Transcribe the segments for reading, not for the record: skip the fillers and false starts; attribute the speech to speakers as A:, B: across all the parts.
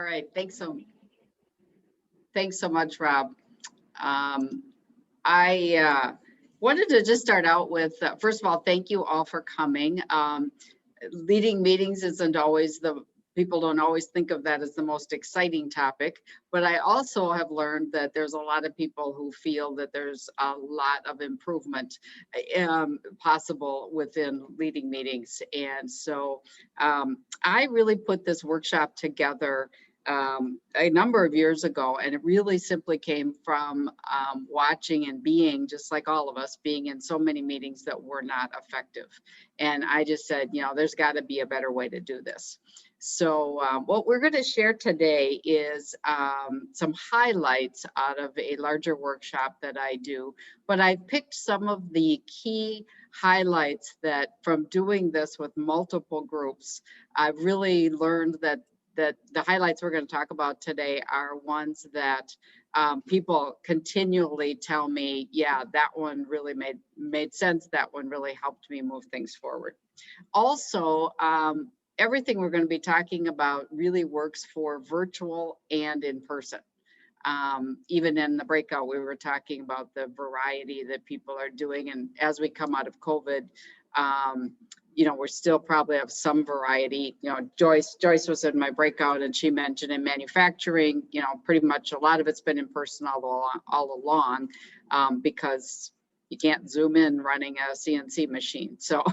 A: All right, thanks so much, Rob. I wanted to just start out with, first of all, thank you all for coming. Leading meetings isn't always people don't always think of that as the most exciting topic, but I also have learned that there's a lot of people who feel that there's a lot of improvement possible within leading meetings. And so I really put this workshop together a number of years ago, and it really simply came from watching and being, just like all of us, being in so many meetings that were not effective. And I just said, there's got to be a better way to do this. So what we're going to share today is some highlights out of a larger workshop that I do, but I picked some of the key highlights that from doing this with multiple groups, I've really learned that the highlights we're going to talk about today are ones that people continually tell me, yeah, that one really made sense. That one really helped me move things forward. Also, everything we're going to be talking about really works for virtual and in person. Even in the breakout, we were talking about the variety that people are doing. And as we come out of COVID, we still probably have some variety. Joyce was in my breakout and she mentioned in manufacturing, pretty much a lot of it's been in person all along because you can't zoom in running a CNC machine. So,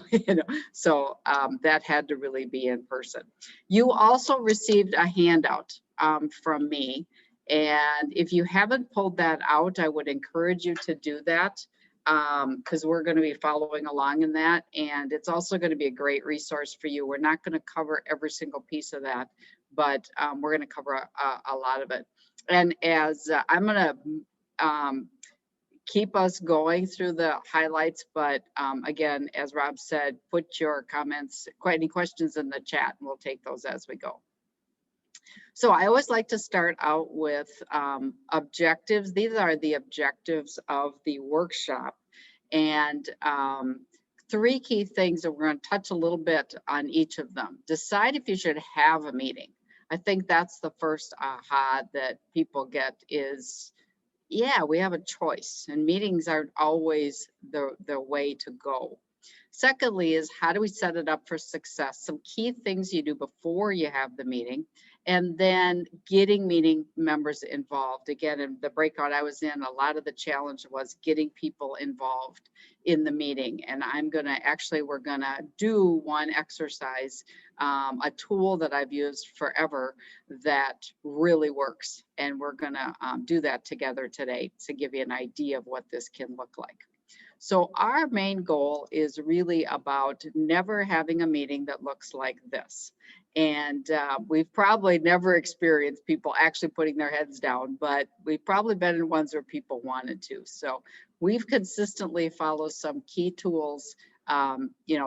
A: that had to really be in person. You also received a handout from me. And if you haven't pulled that out, I would encourage you to do that because we're going to be following along in that. And it's also going to be a great resource for you. We're not going to cover every single piece of that, but we're going to cover a lot of it. And as I'm going to keep us going through the highlights, but again, as Rob said, put your comments, any questions in the chat, and we'll take those as we go. So I always like to start out with objectives. These are the objectives of the workshop. And three key things that we're going to touch a little bit on each of them. Decide if you should have a meeting. I think that's the first aha that people get is, yeah, we have a choice, and meetings aren't always the way to go. Secondly is, how do we set it up for success? Some key things you do before you have the meeting, and then getting meeting members involved. Again, in the breakout I was in, a lot of the challenge was getting people involved in the meeting. And we're gonna do one exercise, a tool that I've used forever that really works. And we're gonna do that together today to give you an idea of what this can look like. So our main goal is really about never having a meeting that looks like this. And we've probably never experienced people actually putting their heads down, but we've probably been in ones where people wanted to. So we've consistently followed some key tools.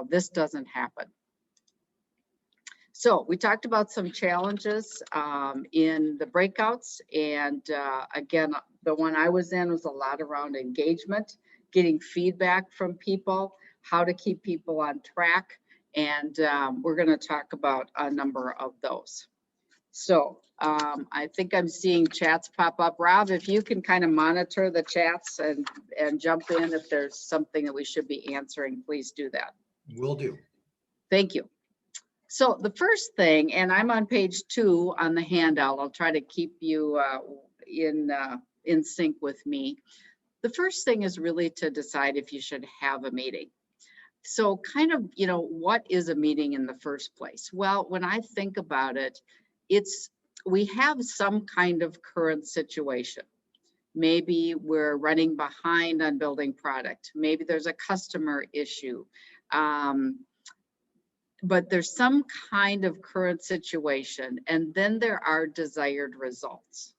A: This doesn't happen. So we talked about some challenges in the breakouts. And again, the one I was in was a lot around engagement, getting feedback from people, how to keep people on track. And we're going to talk about a number of those. So I think I'm seeing chats pop up. Rob, if you can kind of monitor the chats and jump in if there's something that we should be answering, please do that.
B: Will do.
A: Thank you. So the first thing, and I'm on page 2 on the handout, I'll try to keep you in sync with me. The first thing is really to decide if you should have a meeting. So kind of, what is a meeting in the first place? Well, when I think about it, we have some kind of current situation. Maybe we're running behind on building product. Maybe there's a customer issue. But there's some kind of current situation, and then there are desired results.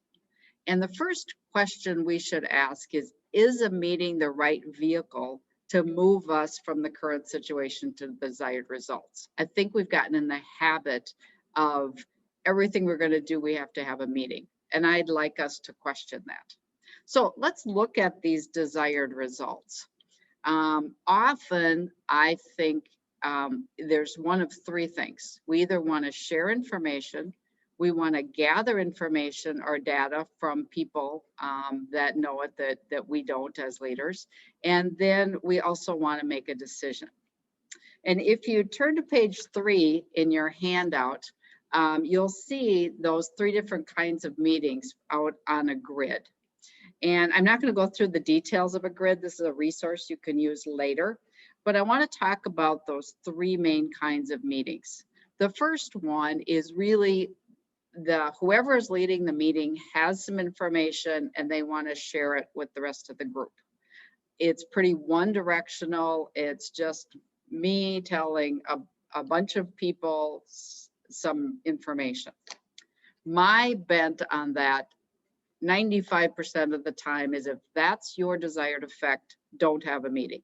A: And the first question we should ask is a meeting the right vehicle to move us from the current situation to the desired results? I think we've gotten in the habit of everything we're going to do, we have to have a meeting. And I'd like us to question that. So let's look at these desired results. Often, I think there's one of three things. We either want to share information, We want to gather information or data from people that know it that we don't as leaders. And then we also want to make a decision. And if you turn to page 3 in your handout, you'll see those 3 different kinds of meetings out on a grid. And I'm not going to go through the details of a grid. This is a resource you can use later. But I want to talk about those 3 main kinds of meetings. The first one is really whoever is leading the meeting has some information and they want to share it with the rest of the group. It's pretty one-directional. It's just me telling a bunch of people some information. My bent on that 95% of the time is, if that's your desired effect, don't have a meeting.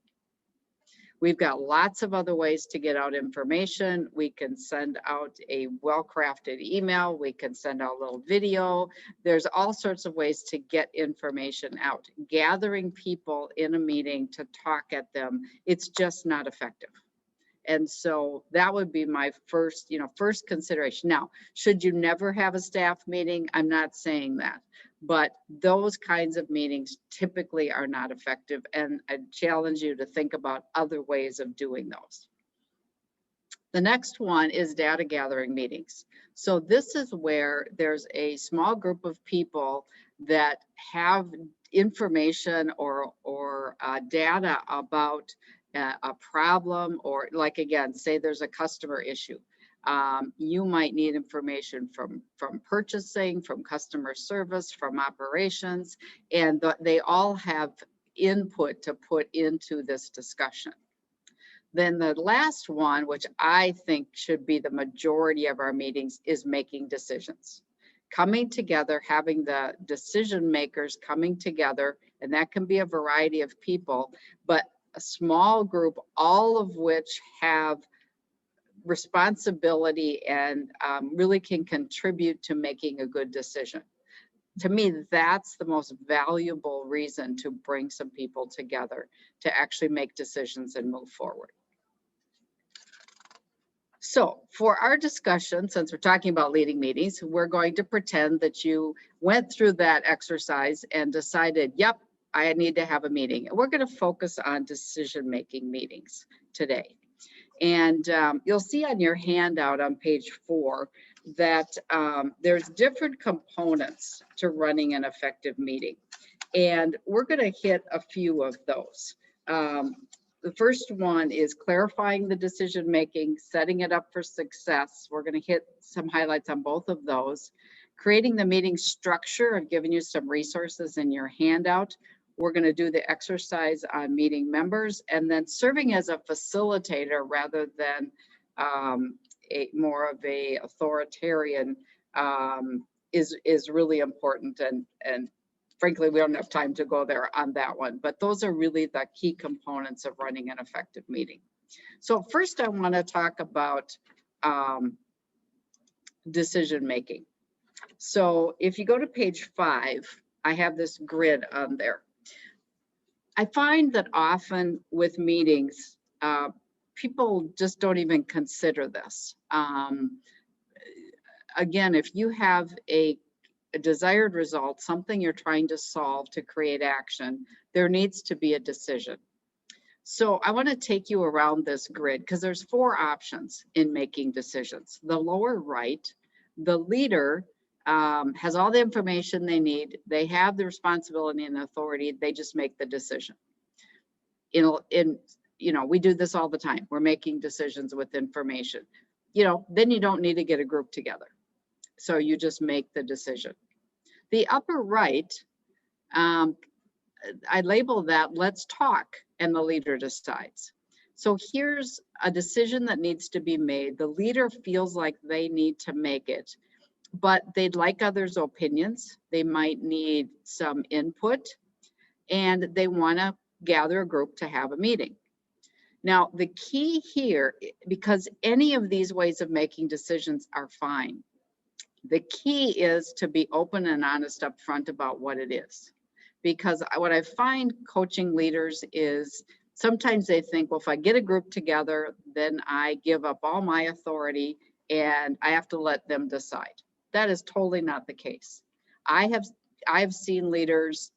A: We've got lots of other ways to get out information. We can send out a well-crafted email. We can send out a little video. There's all sorts of ways to get information out. Gathering people in a meeting to talk at them, it's just not effective. And so that would be my first consideration. Now, should you never have a staff meeting? I'm not saying that, but those kinds of meetings typically are not effective. And I challenge you to think about other ways of doing those. The next one is data gathering meetings. So this is where there's a small group of people that have information or data about a problem, or like, again, say there's a customer issue. You might need information from purchasing, from customer service, from operations, and they all have input to put into this discussion. Then the last one, which I think should be the majority of our meetings, is making decisions. Coming together, having the decision makers coming together, and that can be a variety of people, but a small group, all of which have responsibility and really can contribute to making a good decision. To me, that's the most valuable reason to bring some people together to actually make decisions and move forward. So for our discussion, since we're talking about leading meetings, we're going to pretend that you went through that exercise and decided, yep, I need to have a meeting. We're going to focus on decision-making meetings today. And you'll see on your handout on page 4 that there's different components to running an effective meeting. And we're going to hit a few of those. The first one is clarifying the decision-making, setting it up for success. We're going to hit some highlights on both of those. Creating the meeting structure. I've given you some resources in your handout. We're going to do the exercise on meeting members, and then serving as a facilitator rather than more of a authoritarian is really important. And frankly, we don't have time to go there on that one, but those are really the key components of running an effective meeting. So first, I want to talk about decision making. So if you go to page 5, I have this grid on there. I find that often with meetings, people just don't even consider this. Again, if you have a desired result, something you're trying to solve to create action, there needs to be a decision. So I want to take you around this grid because there's 4 options in making decisions. The lower right, the leader has all the information they need. They have the responsibility and authority. They just make the decision. We do this all the time. We're making decisions with information. Then you don't need to get a group together. So you just make the decision. The upper right, I label that let's talk, and the leader decides. So here's a decision that needs to be made. The leader feels like they need to make it, but they'd like others' opinions. They might need some input, and they want to gather a group to have a meeting. Now, the key here, because any of these ways of making decisions are fine, the key is to be open and honest up front about what it is. Because what I find coaching leaders is sometimes they think, well, if I get a group together, then I give up all my authority and I have to let them decide. That is totally not the case. I've seen leaders,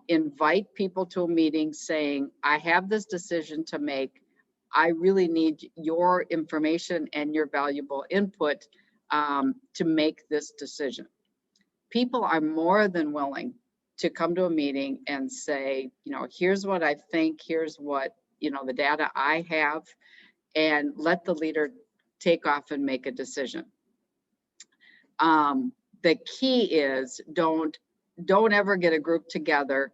A: invite people to a meeting saying, I have this decision to make. I really need your information and your valuable input to make this decision. People are more than willing to come to a meeting and say, here's what I think, here's what, the data I have, and let the leader take off and make a decision. The key is don't ever get a group together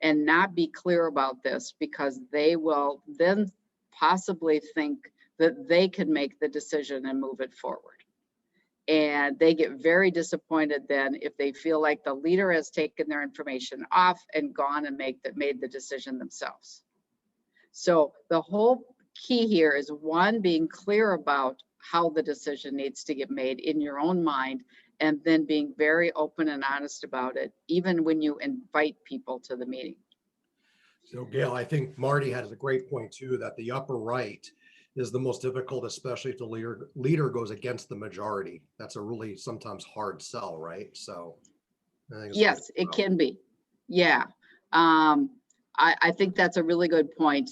A: and not be clear about this, because they will then possibly think that they can make the decision and move it forward. And they get very disappointed then if they feel like the leader has taken their information off and gone and made the decision themselves. So the whole key here is, one, being clear about how the decision needs to get made in your own mind, and then being very open and honest about it, even when you invite people to the meeting.
B: So Gayle, I think Marty has a great point too, that the upper right is the most difficult, especially if the leader goes against the majority. That's a really sometimes hard sell, right? So I think
A: yes, it can be. Yeah. I think that's a really good point.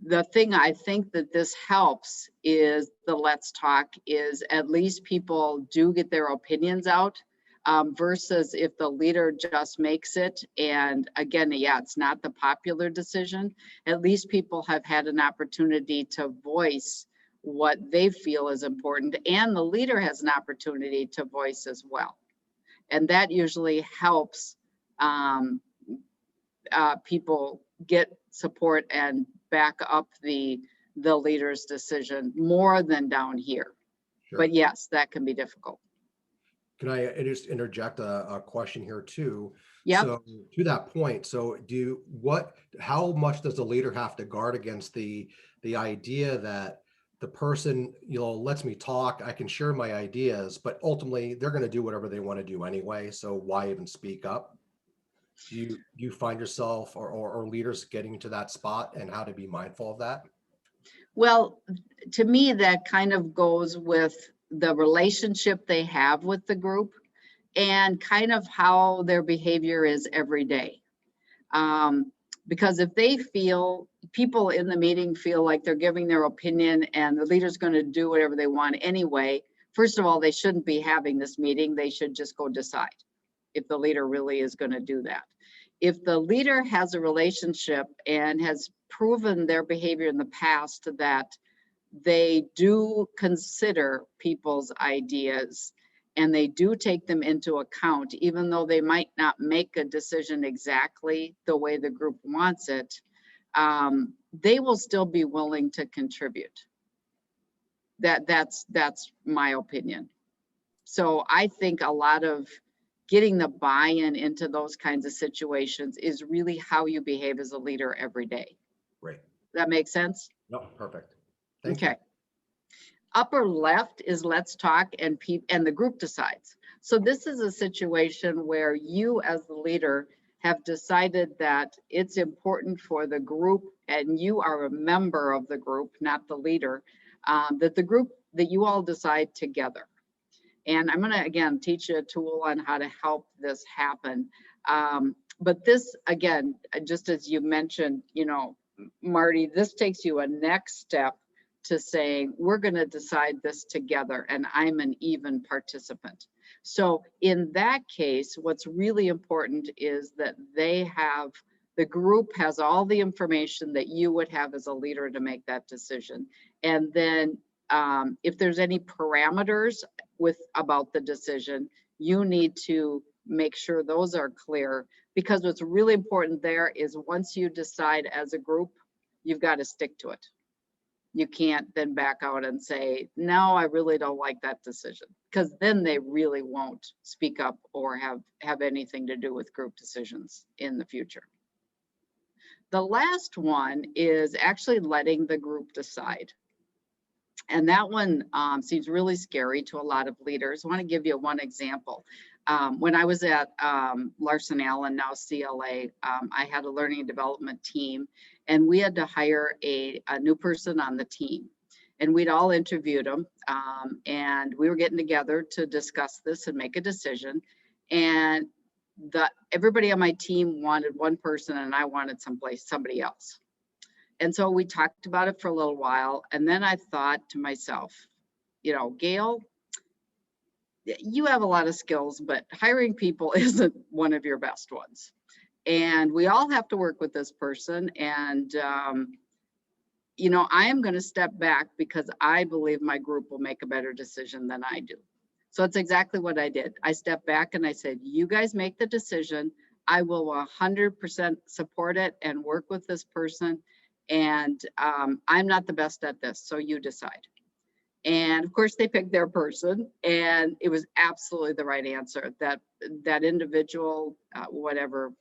A: The thing I think that this helps is the let's talk, is at least people do get their opinions out, versus if the leader just makes it. And again, yeah, it's not the popular decision. At least people have had an opportunity to voice what they feel is important, and the leader has an opportunity to voice as well. And that usually helps people get support and back up the leader's decision more than down here. Sure. But yes, that can be difficult.
B: Can I just interject a question here too?
A: Yeah.
B: So to that point, so how much does the leader have to guard against the idea that the person, lets me talk, I can share my ideas, but ultimately they're going to do whatever they want to do anyway. So why even speak up? Do you find yourself or leaders getting to that spot, and how to be mindful of that?
A: Well, to me, that kind of goes with the relationship they have with the group and kind of how their behavior is every day. Because if people in the meeting feel like they're giving their opinion and the leader's going to do whatever they want anyway, first of all, they shouldn't be having this meeting. They should just go decide if the leader really is going to do that. If the leader has a relationship and has proven their behavior in the past that they do consider people's ideas and they do take them into account, even though they might not make a decision exactly the way the group wants it, they will still be willing to contribute. That's my opinion. So I think a lot of getting the buy-in into those kinds of situations is really how you behave as a leader every day.
B: Right.
A: That makes sense?
B: No, perfect.
A: Thank you. Upper left is let's talk, and the group decides. So this is a situation where you as the leader have decided that it's important for the group, and you are a member of the group, not the leader, that you all decide together. And I'm going to, again, teach you a tool on how to help this happen. But this, again, just as you mentioned, Marty, this takes you a next step to saying, we're going to decide this together, and I'm an even participant. So in that case, what's really important is that the group has all the information that you would have as a leader to make that decision. And then if there's any parameters about the decision, you need to make sure those are clear, because what's really important there is once you decide as a group, you've got to stick to it. You can't then back out and say, no, I really don't like that decision, because then they really won't speak up or have anything to do with group decisions in the future. The last one is actually letting the group decide. And that one seems really scary to a lot of leaders. I want to give you one example. When I was at LarsonAllen, now CLA, I had a learning and development team, and we had to hire a new person on the team. and we'd all interviewed them. And we were getting together to discuss this and make a decision. And everybody on my team wanted one person and I wanted somebody else. And so we talked about it for a little while. And then I thought to myself, Gayle, you have a lot of skills, but hiring people isn't one of your best ones. And we all have to work with this person. And, I am going to step back because I believe my group will make a better decision than I do. So it's exactly what I did. I stepped back and I said, you guys make the decision. I will 100% support it and work with this person. And I'm not the best at this, so you decide. And of course, they picked their person, and it was absolutely the right answer. That individual,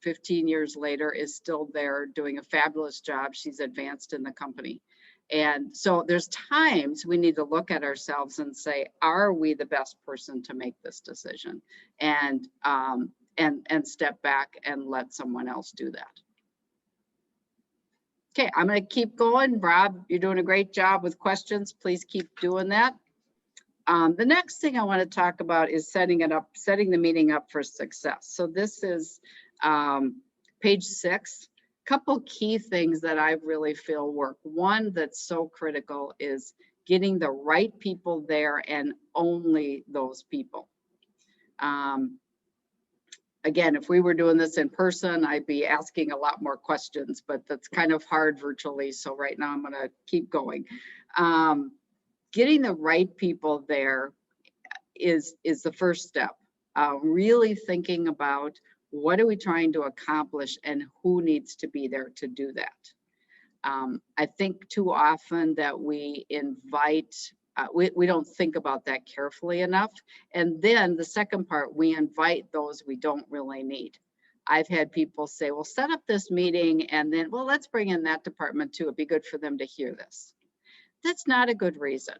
A: 15 years later, is still there doing a fabulous job. She's advanced in the company. And so there's times we need to look at ourselves and say, are we the best person to make this decision? And step back and let someone else do that. Okay, I'm going to keep going. Rob, you're doing a great job with questions. Please keep doing that. The next thing I want to talk about is setting the meeting up for success. So this is page 6. Couple key things that I really feel work. One that's so critical is getting the right people there and only those people. Again, if we were doing this in person, I'd be asking a lot more questions, but that's kind of hard virtually. So right now I'm going to keep going. Getting the right people there is the first step. Really thinking about what are we trying to accomplish and who needs to be there to do that. I think too often that we invite we don't think about that carefully enough. And then the second part, we invite those we don't really need. I've had people say, well, set up this meeting and then, well, let's bring in that department too. It'd be good for them to hear this. That's not a good reason.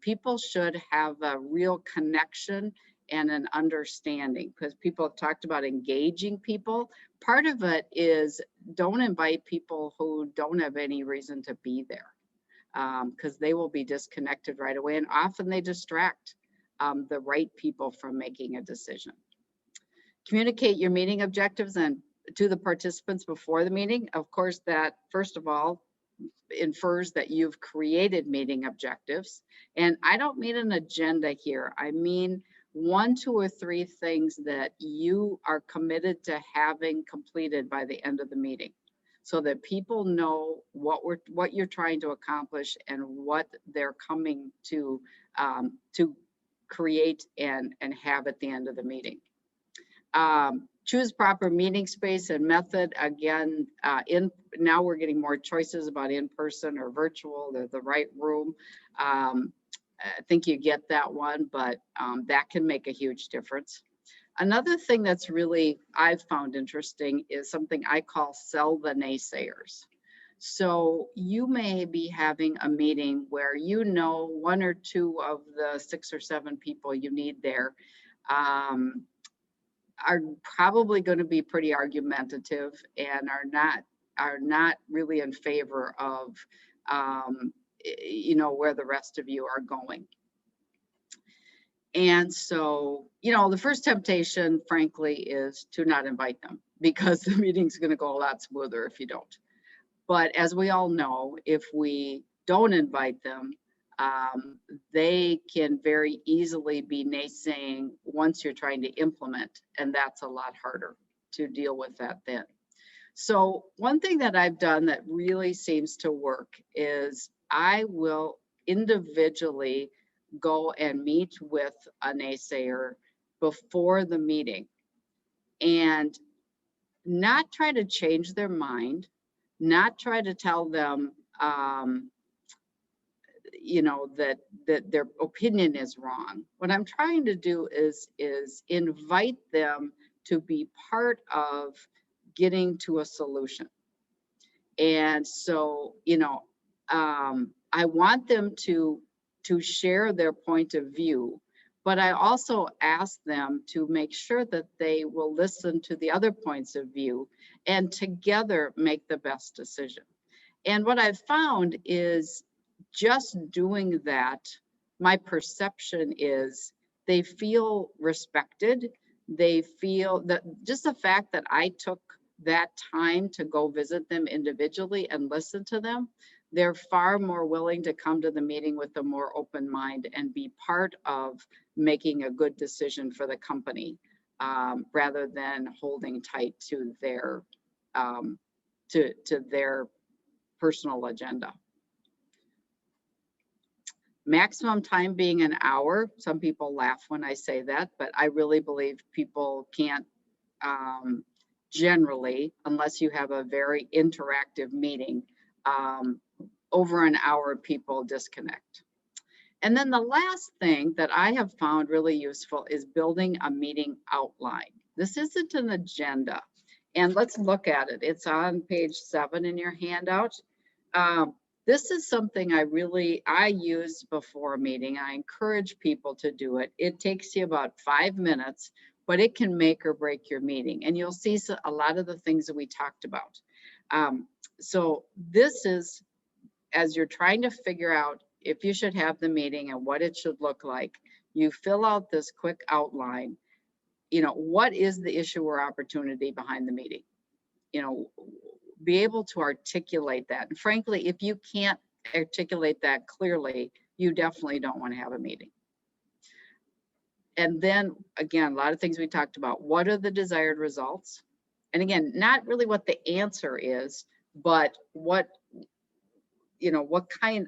A: People should have a real connection and an understanding, because people have talked about engaging people. Part of it is don't invite people who don't have any reason to be there. Because they will be disconnected right away, and often they distract the right people from making a decision. Communicate your meeting objectives and to the participants before the meeting. Of course, that first of all infers that you've created meeting objectives, and I don't mean an agenda here. I mean 1, 2, or 3 things that you are committed to having completed by the end of the meeting, so that people know what you're trying to accomplish and what they're coming to create and have at the end of the meeting. Choose proper meeting space and method. Again, now we're getting more choices about in-person or virtual. They're the right room. I think you get that one, but that can make a huge difference. Another thing that's really I've found interesting is something I call sell the naysayers. So you may be having a meeting where 1 or 2 of the 6 or 7 people you need there are probably going to be pretty argumentative and are not really in favor of where the rest of you are going. And so, the first temptation, frankly, is to not invite them, because the meeting's going to go a lot smoother if you don't. But as we all know, if we don't invite them, they can very easily be naysaying once you're trying to implement, and that's a lot harder to deal with that then. So one thing that I've done that really seems to work is I will individually go and meet with a naysayer before the meeting and not try to change their mind, not try to tell them that their opinion is wrong. What I'm trying to do is invite them to be part of getting to a solution. And so, I want them to share their point of view, but I also ask them to make sure that they will listen to the other points of view and together make the best decision. And what I've found is just doing that, my perception is they feel respected. They feel that just the fact that I took that time to go visit them individually and listen to them, they're far more willing to come to the meeting with a more open mind and be part of making a good decision for the company, rather than holding tight to their to their personal agenda. Maximum time being an hour. Some people laugh when I say that, but I really believe people can't, generally, unless you have a very interactive meeting, over an hour, people disconnect. And then the last thing that I have found really useful is building a meeting outline. This isn't an agenda. And let's look at it. It's on page 7 in your handout. This is something I use before a meeting. I encourage people to do it. It takes you about 5 minutes, but it can make or break your meeting. And you'll see a lot of the things that we talked about. So this is, as you're trying to figure out if you should have the meeting and what it should look like, you fill out this quick outline. What is the issue or opportunity behind the meeting? Be able to articulate that. And frankly, if you can't articulate that clearly, you definitely don't want to have a meeting. And then again, a lot of things we talked about. What are the desired results? And again, not really what the answer is, but what kind,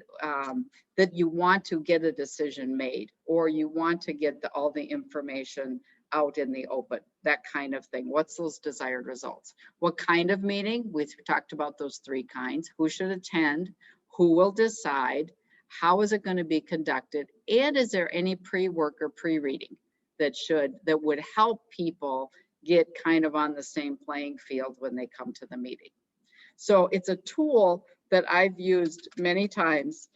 A: that you want to get a decision made, or you want to get all the information out in the open, that kind of thing. What's those desired results? What kind of meeting? We talked about those 3 kinds. Who should attend? Who will decide? How is it going to be conducted? And is there any pre-work or pre-reading that would help people get kind of on the same playing field when they come to the meeting? So it's a tool that I've used many times,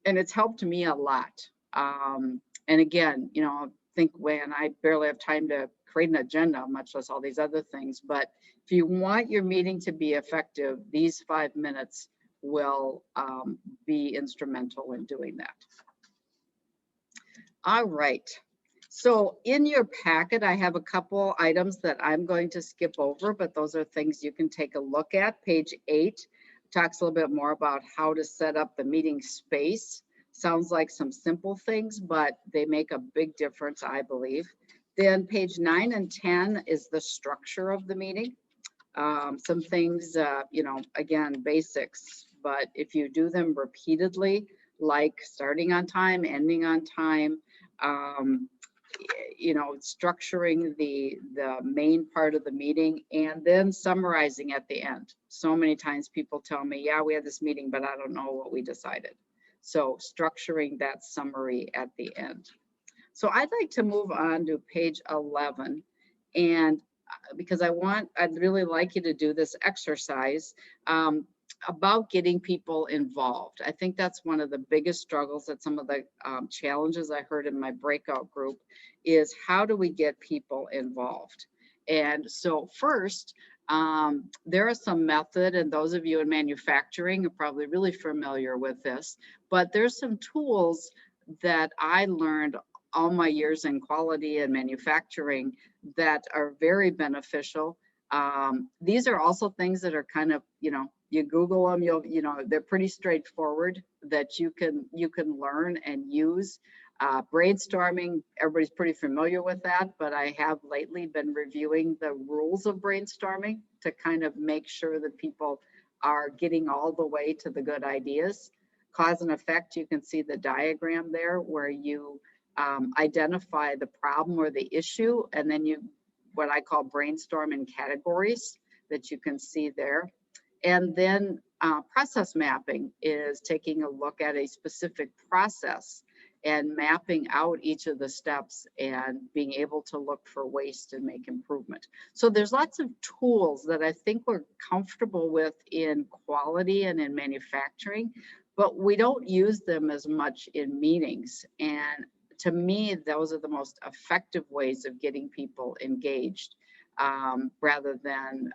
A: and it's helped me a lot. And again, I think when I barely have time to create an agenda, much less all these other things. But if you want your meeting to be effective, these 5 minutes will be instrumental in doing that. All right. So in your packet, I have a couple items that I'm going to skip over, but those are things you can take a look at. Page 8 talks a little bit more about how to set up the meeting space. Sounds like some simple things, but they make a big difference, I believe. Then page 9 and 10 is the structure of the meeting. Some things, again, basics, but if you do them repeatedly, like starting on time, ending on time, structuring the main part of the meeting and then summarizing at the end. So many times people tell me, yeah, we had this meeting, but I don't know what we decided. So structuring that summary at the end. So I'd like to move on to page 11, and because I'd really like you to do this exercise about getting people involved. I think that's one of the biggest struggles, that some of the challenges I heard in my breakout group is, how do we get people involved? And so first, there is some method, and those of you in manufacturing are probably really familiar with this, but there's some tools that I learned all my years in quality and manufacturing that are very beneficial. These are also things that are kind of, you Google them, they're pretty straightforward, that you can learn and use. Brainstorming, everybody's pretty familiar with that, but I have lately been reviewing the rules of brainstorming to kind of make sure that people are getting all the way to the good ideas. Cause and effect, you can see the diagram there where you identify the problem or the issue, and then what I call brainstorm in categories that you can see there. And then process mapping is taking a look at a specific process and mapping out each of the steps and being able to look for waste and make improvement. So there's lots of tools that I think we're comfortable with in quality and in manufacturing, but we don't use them as much in meetings. And to me, those are the most effective ways of getting people engaged, rather than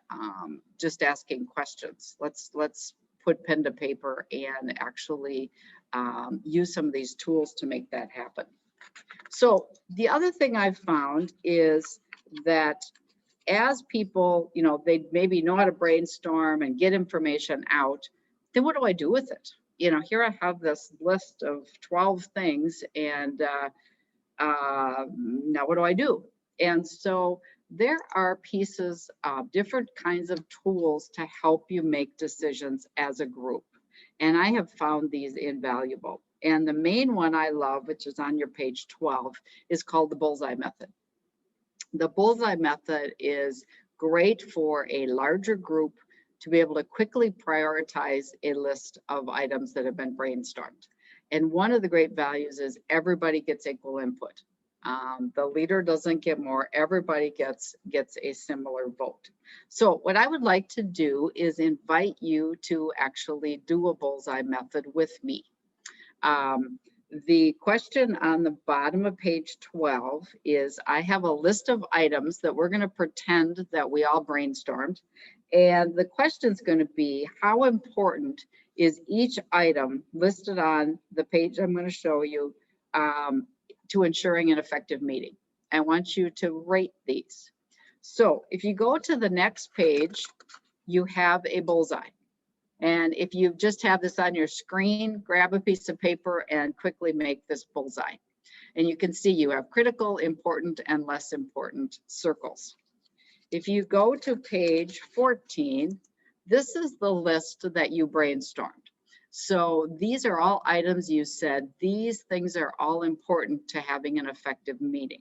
A: just asking questions. Let's put pen to paper and actually use some of these tools to make that happen. So the other thing I've found is that as people, they maybe know how to brainstorm and get information out, then what do I do with it? Here I have this list of 12 things, and now what do I do? And so there are pieces of different kinds of tools to help you make decisions as a group. And I have found these invaluable. And the main one I love, which is on your page 12, is called the Bullseye Method. The Bullseye Method is great for a larger group to be able to quickly prioritize a list of items that have been brainstormed. And one of the great values is everybody gets equal input. The leader doesn't get more, everybody gets a similar vote. So what I would like to do is invite you to actually do a Bullseye Method with me. The question on the bottom of page 12 is, I have a list of items that we're going to pretend that we all brainstormed. And the question is going to be, how important is each item listed on the page I'm going to show you to ensuring an effective meeting? I want you to rate these. So if you go to the next page, you have a bullseye. And if you just have this on your screen, grab a piece of paper and quickly make this bullseye. And you can see you have critical, important, and less important circles. If you go to page 14, this is the list that you brainstormed. So these are all items you said, these things are all important to having an effective meeting.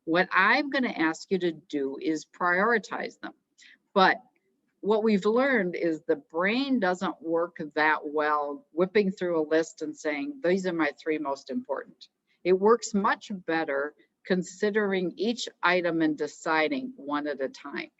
A: What I'm going to ask you to do is prioritize them. But what we've learned is the brain doesn't work that well whipping through a list and saying, these are my 3 most important. It works much better considering each item and deciding one at a time.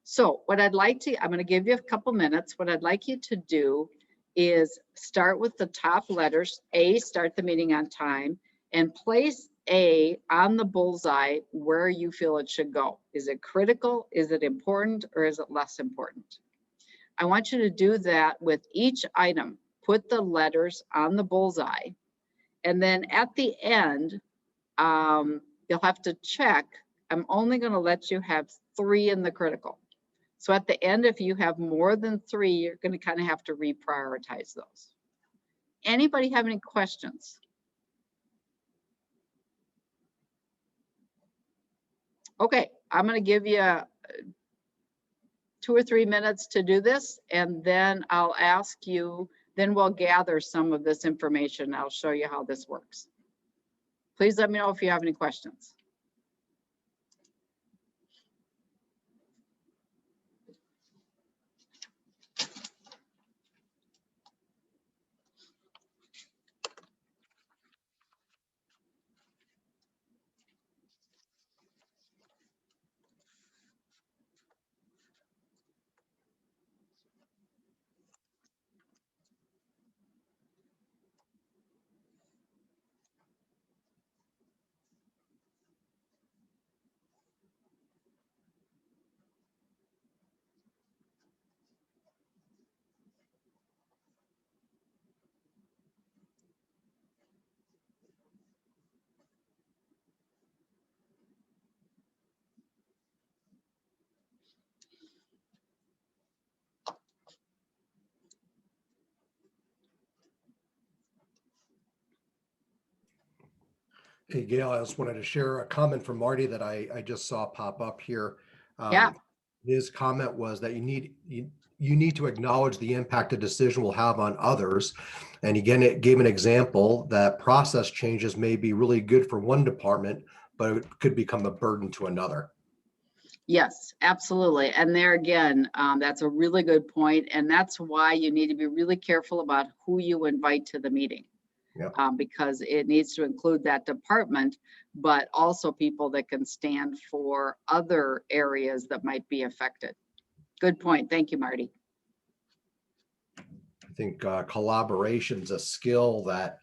A: So what I'd like to, I'm going to give you a couple minutes. What I'd like you to do is start with the top letters. A, start the meeting on time, and place A on the bullseye where you feel it should go. Is it critical? Is it important? Or is it less important? I want you to do that with each item. Put the letters on the bullseye. And then at the end, you'll have to check. I'm only going to let you have 3 in the critical. So at the end, if you have more than 3, you're going to kind of have to reprioritize those. Anybody have any questions? Okay, I'm going to give you 2 or 3 minutes to do this, and then I'll ask you, then we'll gather some of this information. I'll show you how this works. Please let me know if you have any questions.
B: Hey, Gail, I just wanted to share a comment from Marty that I just saw pop up here.
A: Yeah.
B: His comment was that you need to acknowledge the impact a decision will have on others. And again, it gave an example that process changes may be really good for one department, but it could become a burden to another.
A: Yes, absolutely. And there again, that's a really good point. And that's why you need to be really careful about who you invite to the meeting.
B: Yep.
A: Because it needs to include that department, but also people that can stand for other areas that might be affected. Good point. Thank you, Marty.
B: I think collaboration is a skill that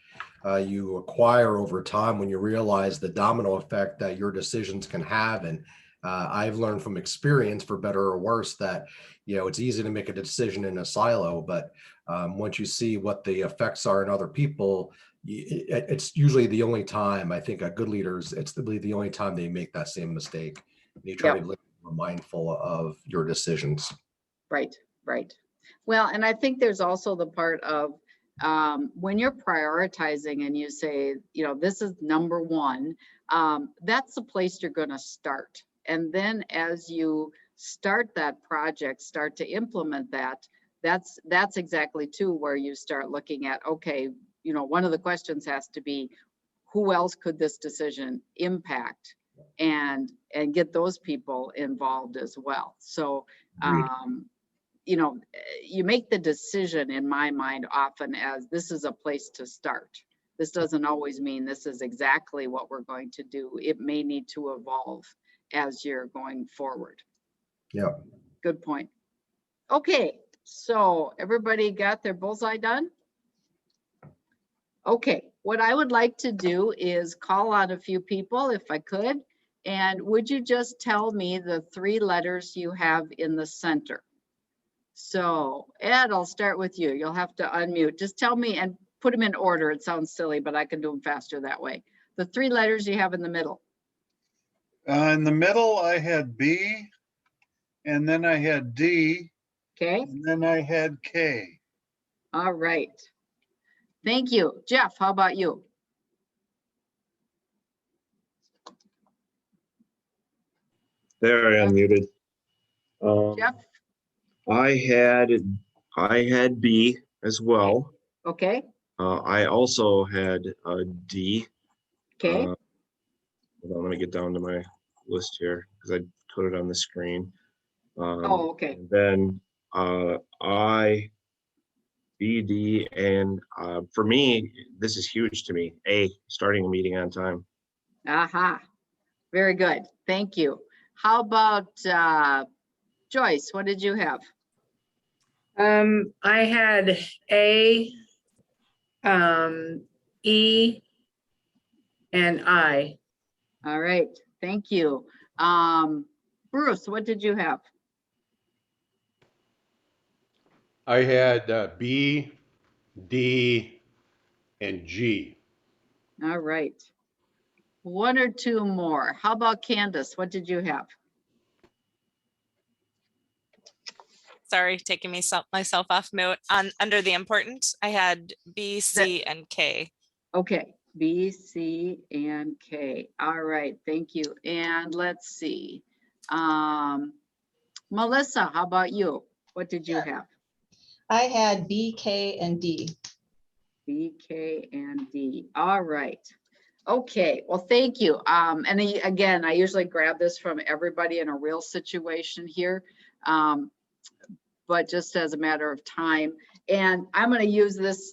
B: you acquire over time when you realize the domino effect that your decisions can have, and I've learned from experience, for better or worse, that, it's easy to make a decision in a silo, but once you see what the effects are in other people, it's usually the only time, I think, a good leaders, it's the only time they make that same mistake. You try to be more mindful of your decisions.
A: Right, right. Well, and I think there's also the part of when you're prioritizing and you say, this is number one, that's the place you're going to start. And then as you start that project, start to implement that, that's exactly too where you start looking at, okay, one of the questions has to be, who else could this decision impact, and get those people involved as well. So you make the decision, in my mind, often as this is a place to start. This doesn't always mean this is exactly what we're going to do. It may need to evolve as you're going forward.
B: Yeah.
A: Good point. Okay, so everybody got their bullseye done? Okay, what I would like to do is call on a few people if I could. And would you just tell me the 3 letters you have in the center? So Ed, I'll start with you. You'll have to unmute. Just tell me and put them in order. It sounds silly, but I can do them faster that way. The 3 letters you have in the middle.
C: In the middle, I had B, and then I had D,
A: Okay.
C: and then I had K.
A: All right. Thank you. Jeff, how about you?
D: There, I unmuted.
A: Jeff?
D: I had B as well.
A: Okay.
D: I also had D.
A: Okay.
D: Hold on, let me get down to my list here because I put it on the screen.
A: Oh, okay.
D: And then I, B, D, and for me, this is huge to me. A, starting a meeting on time.
A: Aha. Very good. Thank you. How about Joyce? What did you have?
E: I had A, E, and I.
A: All right. Thank you. Bruce, what did you have?
F: I had B, D, and G.
A: All right. 1 or 2 more. How about Candace? What did you have?
G: Sorry, taking myself off mute. Under the important, I had B, C, and K.
A: Okay, B, C, and K. All right, thank you. And let's see. Melissa, how about you? What did you have?
H: I had B, K, and D.
A: B, K, and D. All right. Okay, well, thank you. And again, I usually grab this from everybody in a real situation here. But just as a matter of time. And I'm going to use this,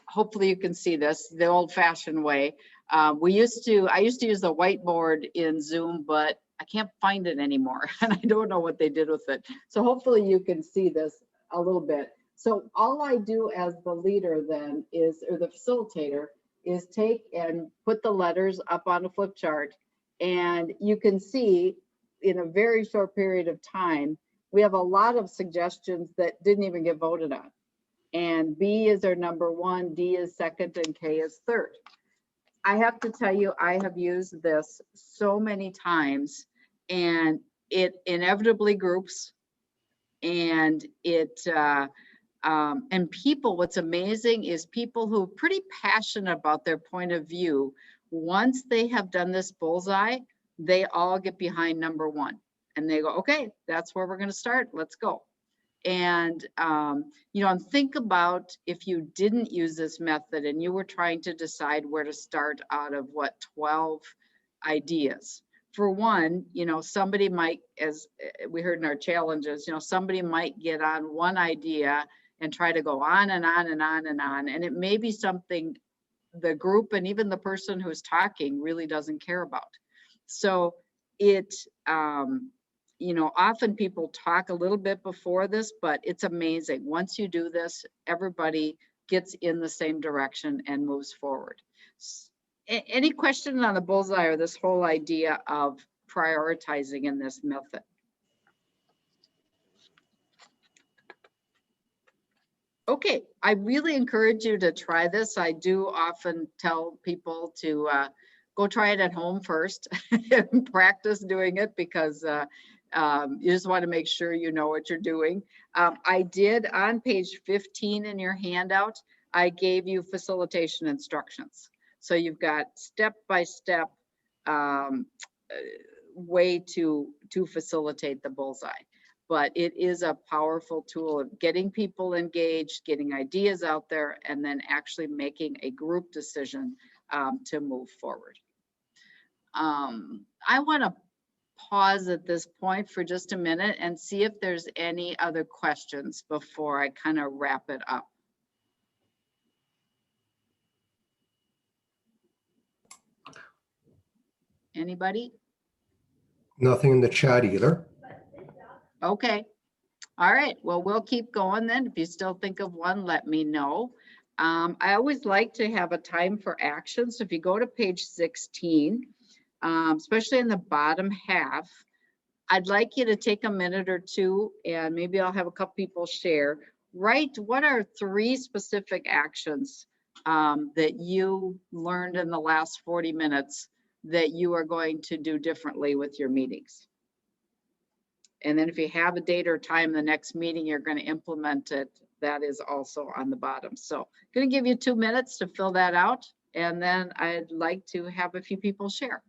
A: hopefully you can see this, the old fashioned way. I used to use the whiteboard in Zoom, but I can't find it anymore. And I don't know what they did with it. So hopefully you can see this a little bit. So all I do as the leader then is, or the facilitator, is take and put the letters up on a flip chart. And you can see in a very short period of time, we have a lot of suggestions that didn't even get voted on. And B is our number 1, D is second, and K is third. I have to tell you, I have used this so many times, and it inevitably groups, and and people, what's amazing is people who are pretty passionate about their point of view, once they have done this bullseye, they all get behind number 1. And they go, okay, that's where we're going to start. Let's go. And, and think about if you didn't use this method and you were trying to decide where to start out of 12 ideas. For one, somebody might, as we heard in our challenges, somebody might get on one idea and try to go on and on and on and on. And it may be something the group and even the person who's talking really doesn't care about. So it, often people talk a little bit before this, but it's amazing. Once you do this, everybody gets in the same direction and moves forward. Any question on the bullseye or this whole idea of prioritizing in this method. Okay, I really encourage you to try this. I do often tell people to go try it at home first and practice doing it, because you just want to make sure you know what you're doing. I did on page 15 in your handout, I gave you facilitation instructions. So you've got step-by-step way to facilitate the bullseye. But it is a powerful tool of getting people engaged, getting ideas out there, and then actually making a group decision to move forward. I want to pause at this point for just a minute and see if there's any other questions before I kind of wrap it up. Anybody?
B: Nothing in the chat either.
A: Okay. All right. Well, we'll keep going then. If you still think of one, let me know. I always like to have a time for action. So if you go to page 16, especially in the bottom half, I'd like you to take a minute or two, and maybe I'll have a couple people share. Write what are 3 specific actions that you learned in the last 40 minutes that you are going to do differently with your meetings. And then if you have a date or time, the next meeting you're going to implement it, that is also on the bottom. So I'm going to give you 2 minutes to fill that out. And then I'd like to have a few people share.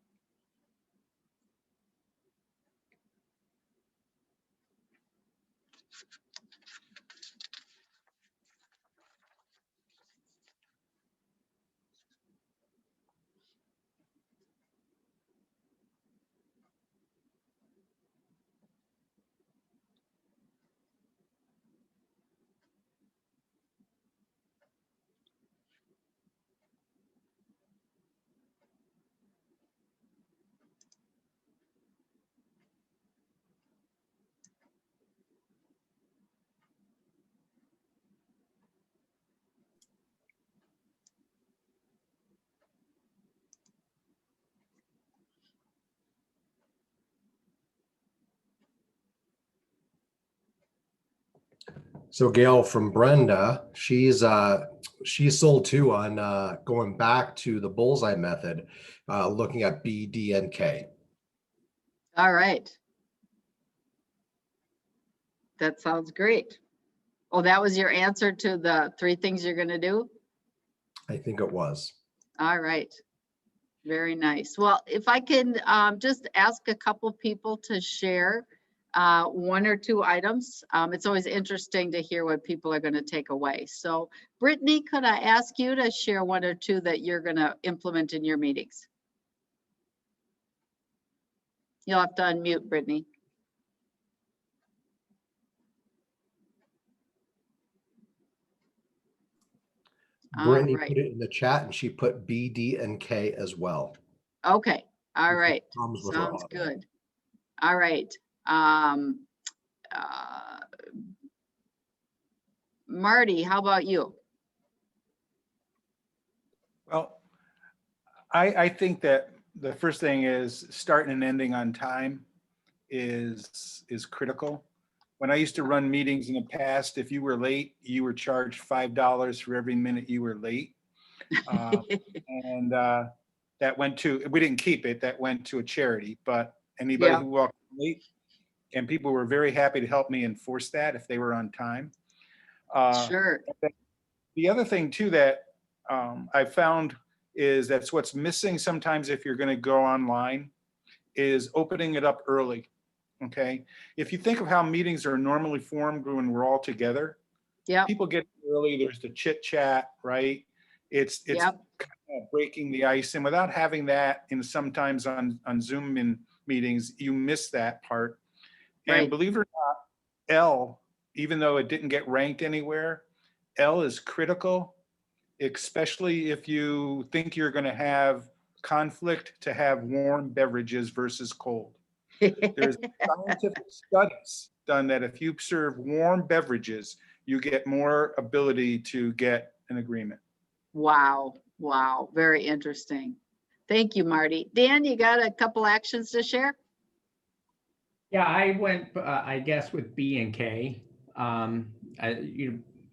B: So Gail, from Brenda, she's sold too on going back to the Bullseye Method, looking at B, D, and K.
A: All right. That sounds great. Oh, that was your answer to the 3 things you're going to do?
B: I think it was.
A: All right. Very nice. Well, if I can just ask a couple people to share 1 or 2 items. It's always interesting to hear what people are going to take away. So Brittany, could I ask you to share 1 or 2 that you're going to implement in your meetings? You'll have to unmute, Brittany.
B: Brittany
A: right.
B: put it in the chat, and she put B, D, and K as well.
A: Okay. All right.
B: Problems with her
A: Sounds
B: audio.
A: good. All right. Marty, how about you?
I: Well, I think that the first thing is starting and ending on time is critical. When I used to run meetings in the past, if you were late, you were charged $5 for every minute you were late. And that went to, we didn't keep it, that went to a charity, but anybody
A: Yeah.
I: who walked late, and people were very happy to help me enforce that if they were on time.
A: Sure.
I: The other thing too that I found is that's what's missing sometimes if you're going to go online is opening it up early. Okay. If you think of how meetings are normally formed when we're all together,
A: Yeah.
I: people get early, there's the chit chat, right? It's
A: Yep.
I: kind of breaking the ice. And without having that, and sometimes on Zoom in meetings, you miss that part. And
A: Right.
I: believe it or not, L, even though it didn't get ranked anywhere, L is critical, especially if you think you're going to have conflict, to have warm beverages versus cold. There's scientific studies done that if you serve warm beverages, you get more ability to get an agreement.
A: Wow. Wow. Very interesting. Thank you, Marty. Dan, you got a couple actions to share?
J: Yeah, I went, I guess, with B and K.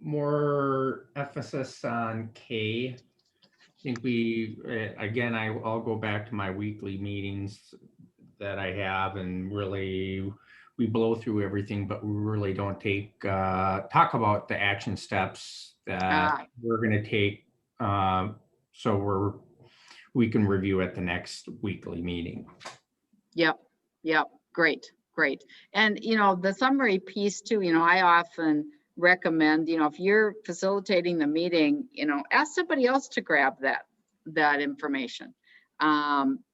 J: More emphasis on K. I think again, I'll go back to my weekly meetings that I have, and really we blow through everything, but we really don't talk about the action steps that we're going to take. So we can review at the next weekly meeting.
A: Yep. Great. And, the summary piece too, I often recommend, if you're facilitating the meeting, ask somebody else to grab that information.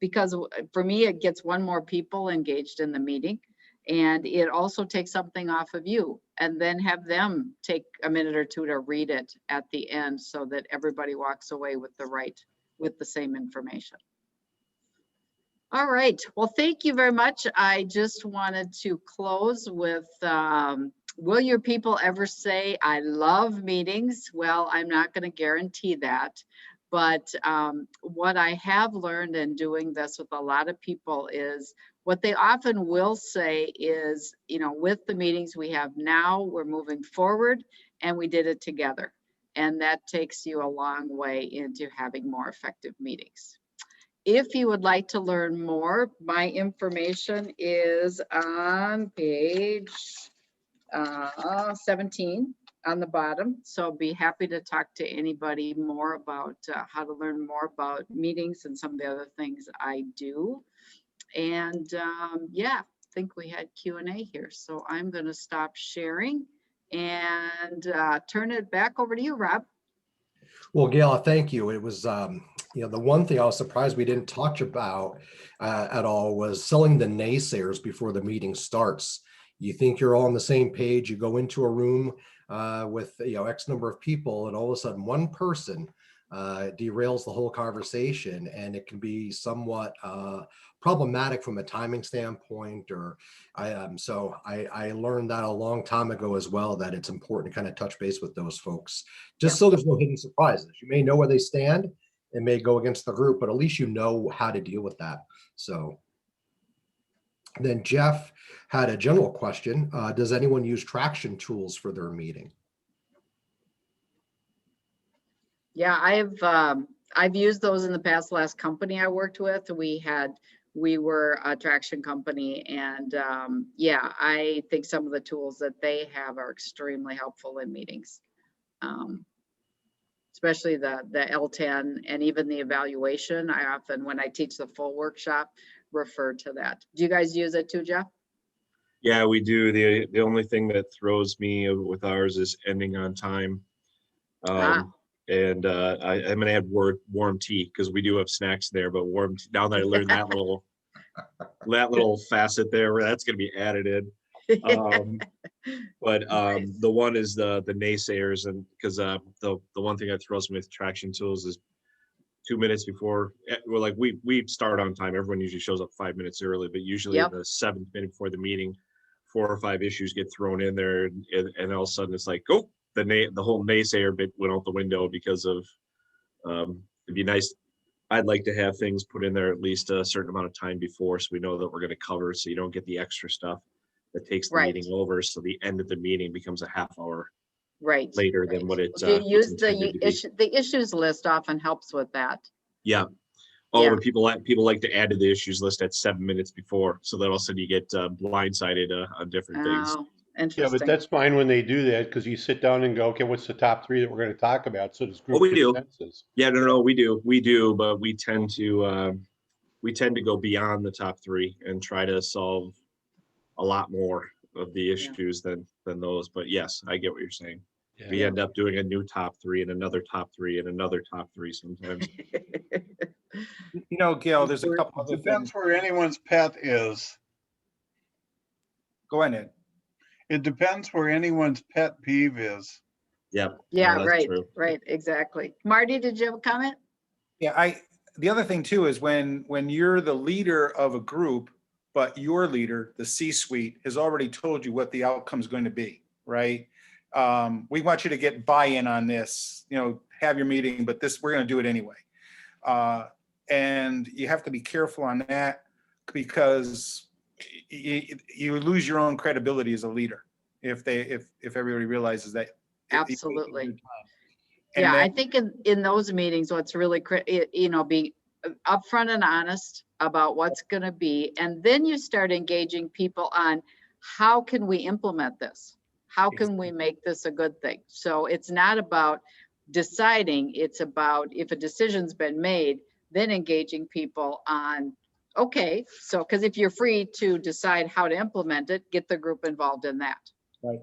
A: Because for me, it gets one more people engaged in the meeting, and it also takes something off of you, and then have them take a minute or two to read it at the end so that everybody walks away with the same information. All right. Well, thank you very much. I just wanted to close with, will your people ever say, I love meetings? Well, I'm not going to guarantee that. But what I have learned in doing this with a lot of people is what they often will say is, with the meetings we have now, we're moving forward and we did it together. And that takes you a long way into having more effective meetings. If you would like to learn more, my information is on page 17 on the bottom. So I'll be happy to talk to anybody more about how to learn more about meetings and some of the other things I do. And yeah, I think we had Q&A here. So I'm going to stop sharing and turn it back over to you, Rob.
B: Well, Gayle, thank you. It was, the one thing I was surprised we didn't talk about at all was selling the naysayers before the meeting starts. You think you're all on the same page, you go into a room with, X number of people, and all of a sudden one person derails the whole conversation, and it can be somewhat problematic from a timing standpoint. Or I learned that a long time ago as well, that it's important to kind of touch base with those folks, just so there's no hidden surprises. You may know where they stand, it may go against the group, but at least you know how to deal with that. So then Jeff had a general question. Does anyone use traction tools for their meeting?
A: Yeah, I've used those in the past. Last company I worked with, we were a traction company, and yeah, I think some of the tools that they have are extremely helpful in meetings, especially the L10 and even the evaluation. I often, when I teach the full workshop, refer to that. Do you guys use it too, Jeff?
D: Yeah, we do. The only thing that throws me with ours is ending on time. And I'm gonna add warm tea, because we do have snacks there, but warm tea, now that I learned that little facet there, that's gonna be added in. But the one is the naysayers, and because the one thing that throws me with traction tools is 2 minutes before, we're like, we start on time. Everyone usually shows up 5 minutes early, but usually the 7th minute before the meeting, 4 or 5 issues get thrown in there, and all of a sudden it's like, oh, the whole naysayer bit went out the window because of it'd be nice. I'd like to have things put in there at least a certain amount of time before, so we know that we're going to cover, so you don't get the extra stuff that takes the meeting over. So the end of the meeting becomes a half hour later than what it's.
A: Use the issues list often helps with that.
D: Yeah. Oh, and people like to add to the issues list at 7 minutes before, so that all of a sudden you get blindsided on different things.
F: Yeah, but that's fine when they do that, because you sit down and go, okay, what's the top 3 that we're going to talk about? So this group consensus.
D: Yeah, no, we do, but we tend to go beyond the top 3 and try to solve a lot more of the issues than those. But yes, I get what you're saying. Yeah. We end up doing a new top 3 and another top 3 and another top 3 sometimes.
I: Gayle, there's a couple of
C: depends where anyone's pet is.
I: Go ahead.
C: It depends where anyone's pet peeve is.
D: Yeah.
A: Yeah, no, right, exactly. Marty, did you have a comment?
I: Yeah, the other thing too is when you're the leader of a group, but your leader, the C-suite, has already told you what the outcome is going to be, right? We want you to get buy-in on this, have your meeting, but we're going to do it anyway. And you have to be careful on that, because you lose your own credibility as a leader if everybody realizes that.
A: Absolutely.
I: And
A: Yeah, I
I: then-
A: think in those meetings, what's really, being upfront and honest about what's going to be, and then you start engaging people on how can we implement this? How can we make this a good thing? So it's not about deciding, it's about if a decision's been made, then engaging people on, okay, so, because if you're free to decide how to implement it, get the group involved in that.
I: Right.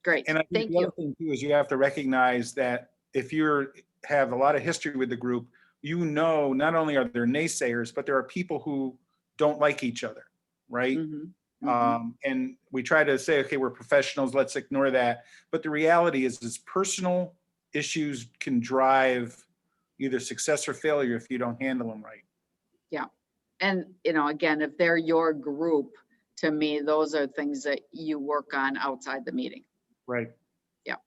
A: Great,
I: And I think
A: thank
I: the
A: you.
I: other thing too is you have to recognize that if you have a lot of history with the group, not only are there naysayers, but there are people who don't like each other, right?
A: Mhm, mhm.
I: And we try to say, okay, we're professionals, let's ignore that. But the reality is personal issues can drive either success or failure if you don't handle them right.
A: Yeah. And, again, if they're your group, to me, those are things that you work on outside the meeting.
I: Right.
A: Yeah.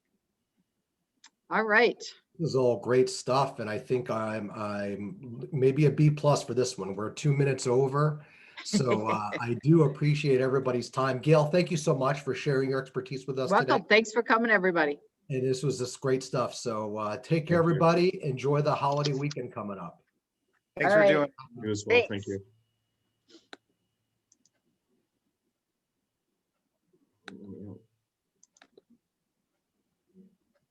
A: All right.
B: This is all great stuff, and I think I'm maybe a B+ for this one. We're 2 minutes over, so I do appreciate everybody's time. Gail, thank you so much for sharing your expertise with us today.
A: Welcome. Thanks for coming, everybody.
B: And this was just great stuff. So take care, everybody. Enjoy the holiday weekend coming up.
I: Thanks
A: All
I: for
A: right.
I: doing it.
D: You as well. Thank
A: Thanks.
D: you.